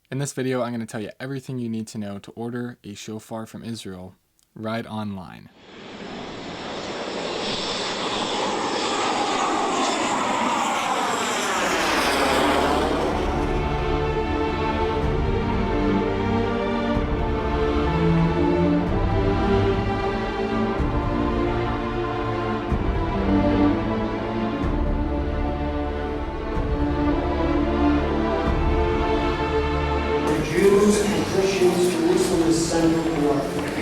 In this video, I'm going to tell you everything you need to know to order a shofar from Israel right online. Jews and Christians, Jerusalem is central to our faith.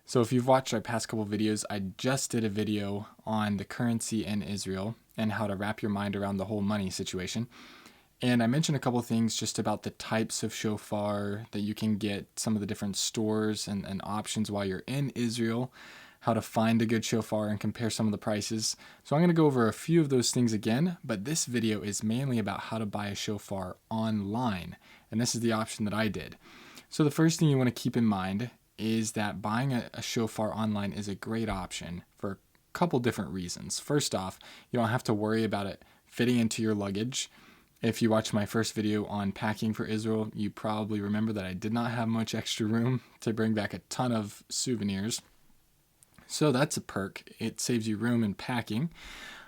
So if you've watched our past couple videos, I just did a video on the currency in Israel and how to wrap your mind around the whole money situation. And I mentioned a couple things just about the types of shofar that you can get, some of the different stores and options while you're in Israel, how to find a good shofar and compare some of the prices. So I'm going to go over a few of those things again, but this video is mainly about how to buy a shofar online. And this is the option that I did. So the first thing you want to keep in mind is that buying a shofar online is a great option for a couple different reasons. First off, you don't have to worry about it fitting into your luggage. If you watched my first video on packing for Israel, you probably remember that I did not have much extra room to bring back a ton of souvenirs. So that's a perk. It saves you room in packing.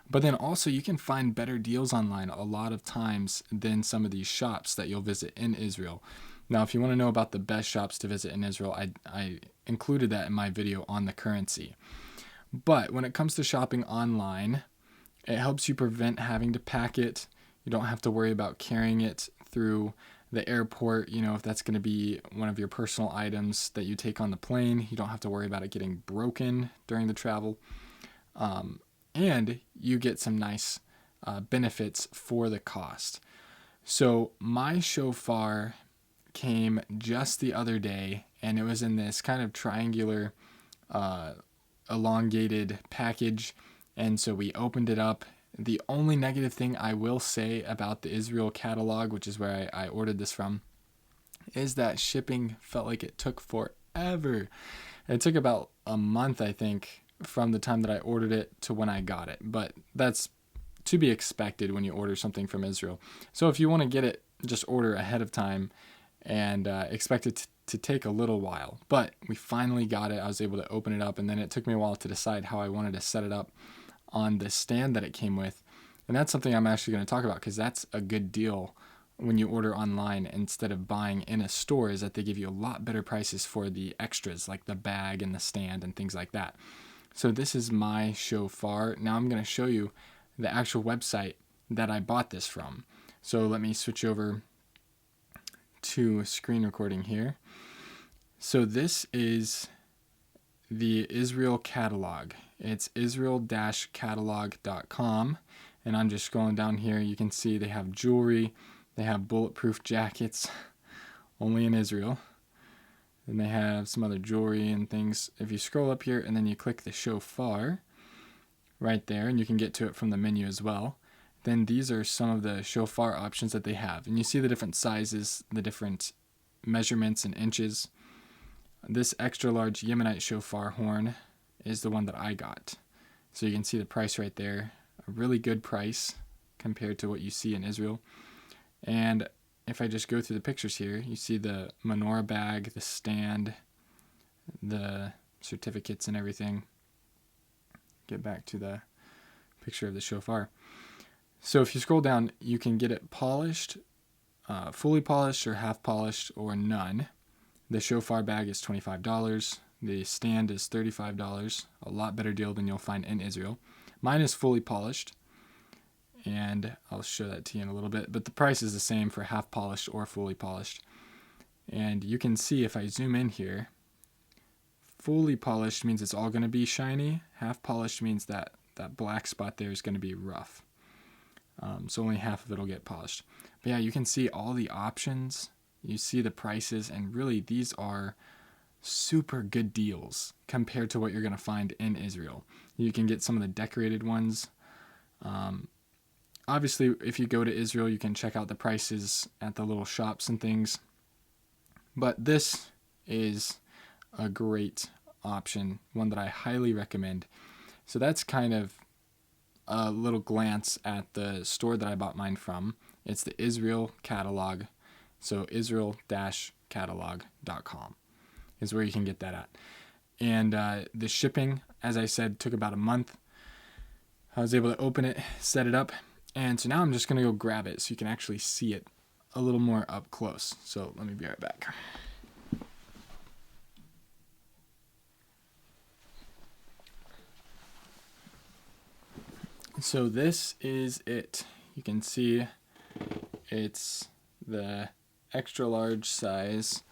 But then also you can find better deals online a lot of times than some of these shops that you'll visit in Israel. Now, if you want to know about the best shops to visit in Israel, I included that in my video on the currency. But when it comes to shopping online, it helps you prevent having to pack it. You don't have to worry about carrying it through the airport. You know, if that's going to be one of your personal items that you take on the plane, you don't have to worry about it getting broken during the travel. And you get some nice benefits for the cost. So my shofar came just the other day, and it was in this kind of triangular, elongated package. And so we opened it up. The only negative thing I will say about the Israel catalog, which is where I ordered this from, is that shipping felt like it took forever. It took about a month, I think, from the time that I ordered it to when I got it. But that's to be expected when you order something from Israel. So if you want to get it, just order ahead of time and expect it to take a little while. But we finally got it. I was able to open it up, and then it took me a while to decide how I wanted to set it up on the stand that it came with. And that's something I'm actually going to talk about, because that's a good deal when you order online instead of buying in a store, is that they give you a lot better prices for the extras like the bag and the stand and things like that. So this is my shofar. Now I'm going to show you the actual website that I bought this from. So let me switch over to screen recording here. So this is the Israel catalog. It's israel-catalog.com, and I'm just scrolling down here. You can see they have jewelry, they have bulletproof jackets, only in Israel. And they have some other jewelry and things. If you scroll up here and then you click the shofar right there, and you can get to it from the menu as well, then these are some of the shofar options that they have. And you see the different sizes, the different measurements in inches. This extra large Yemenite shofar horn is the one that I got. So you can see the price right there. A really good price compared to what you see in Israel. And if I just go through the pictures here, you see the menorah bag, the stand, the certificates and everything. Get back to the picture of the shofar. So if you scroll down, you can get it polished, fully polished or half polished or none. The shofar bag is $25. The stand is $35. A lot better deal than you'll find in Israel. Mine is fully polished, and I'll show that to you in a little bit. But the price is the same for half polished or fully polished. And you can see if I zoom in here, fully polished means it's all going to be shiny. Half polished means that black spot there is going to be rough. So only half of it will get polished. But yeah, you can see all the options. You see the prices, and really these are super good deals compared to what you're going to find in Israel. You can get some of the decorated ones. Obviously, if you go to Israel, you can check out the prices at the little shops and things. But this is a great option, one that I highly recommend. So that's kind of a little glance at the store that I bought mine from. It's the Israel catalog. So israel-catalog.com is where you can get that at. And the shipping, as I said, took about a month. I was able to open it, set it up, and so now I'm just going to go grab it so you can actually see it a little more up close. So let me be right back. So this is it. You can see it's the extra large size.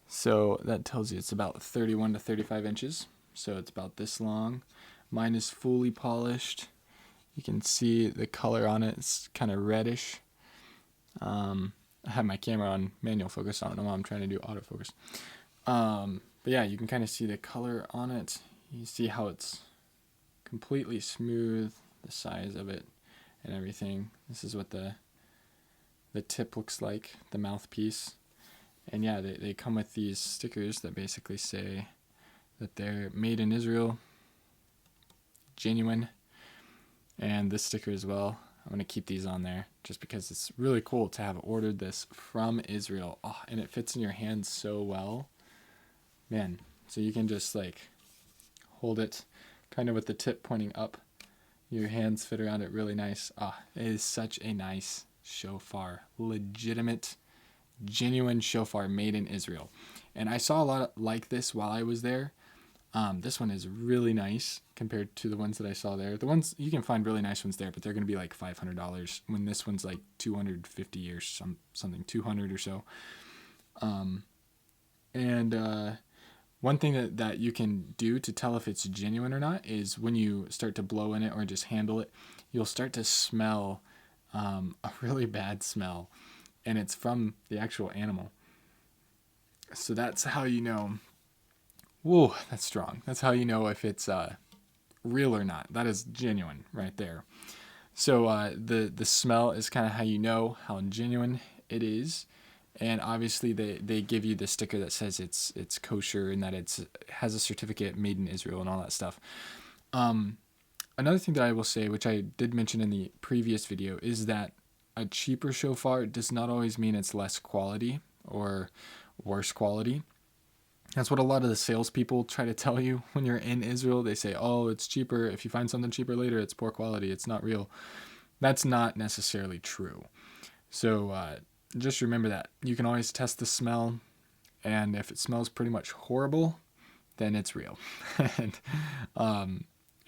So that tells you it's about 31 to 35 inches. So it's about this long. Mine is fully polished. You can see the color on it. It's kind of reddish. I have my camera on manual focus. I don't know why I'm trying to do autofocus. But yeah, you can kind of see the color on it. You see how it's completely smooth, the size of it and everything. This is what the tip looks like, the mouthpiece. And yeah, they come with these stickers that basically say that they're made in Israel, genuine. And this sticker as well. I'm going to keep these on there just because it's really cool to have ordered this from Israel. Oh, and it fits in your hands so well. Man, so you can just like hold it kind of with the tip pointing up. Your hands fit around it really nice. Ah, it is such a nice shofar. Legitimate, genuine shofar made in Israel. And I saw a lot like this while I was there. This one is really nice compared to the ones that I saw there. The ones, you can find really nice ones there, but they're going to be like $500 when this one's like $250 or something, $200 or so. One thing that you can do to tell if it's genuine or not is when you start to blow in it or just handle it, you'll start to smell a really bad smell, and it's from the actual animal. So that's how you know. Whoa, that's strong. That's how you know if it's real or not. That is genuine right there. So the smell is kind of how you know how genuine it is. And obviously they give you the sticker that says it's kosher and that it has a certificate made in Israel and all that stuff. Another thing that I will say, which I did mention in the previous video, is that a cheaper shofar does not always mean it's less quality or worse quality. That's what a lot of the salespeople try to tell you when you're in Israel. They say, oh, it's cheaper. If you find something cheaper later, it's poor quality. It's not real. That's not necessarily true. So just remember that. You can always test the smell. And if it smells pretty much horrible, then it's real.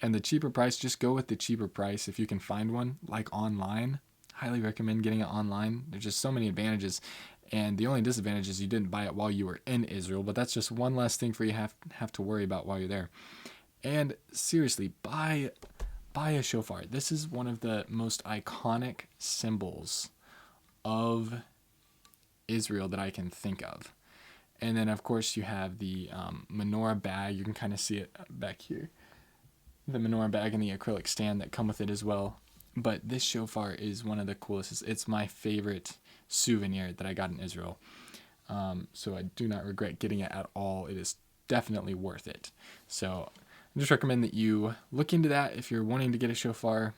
and the cheaper price, just go with the cheaper price if you can find one, like online. Highly recommend getting it online. There's just so many advantages. And the only disadvantage is you didn't buy it while you were in Israel, but that's just one less thing for you have to worry about while you're there. And seriously, buy a shofar. This is one of the most iconic symbols of Israel that I can think of. And then, of course, you have the menorah bag. You can kind of see it back here. The menorah bag and the acrylic stand that come with it as well. But this shofar is one of the coolest. It's my favorite souvenir that I got in Israel. So I do not regret getting it at all. It is definitely worth it. So I just recommend that you look into that if you're wanting to get a shofar.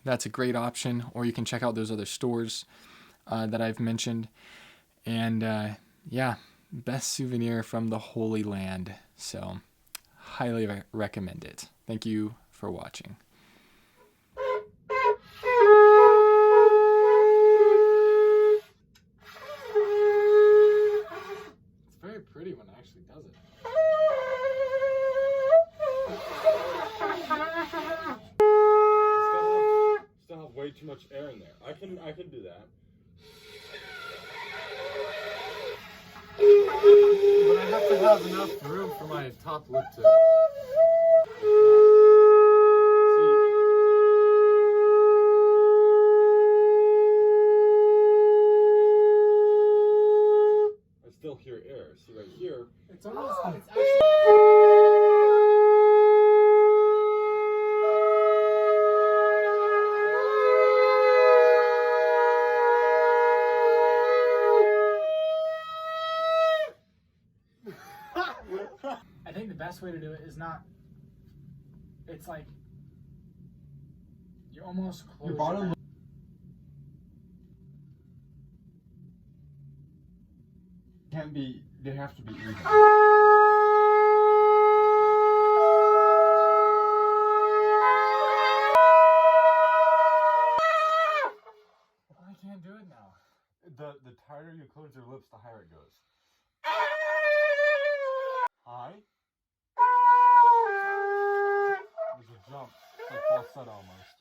That's a great option. Or you can check out those other stores that I've mentioned. And yeah, best souvenir from the Holy Land. So highly recommend it. Thank you for watching. It's very pretty when it actually does it. Still have way too much air in there. I can do that. But I have to have enough room for my top lip to... I still hear air. See right here. It's almost... It's actually... I think the best best way to do it is not. It's like you almost close Your bottom. Can't be. They have to be even. I can't do it now. The tighter you close your lips, the higher it goes. High. There's a jump, like falsetto almost.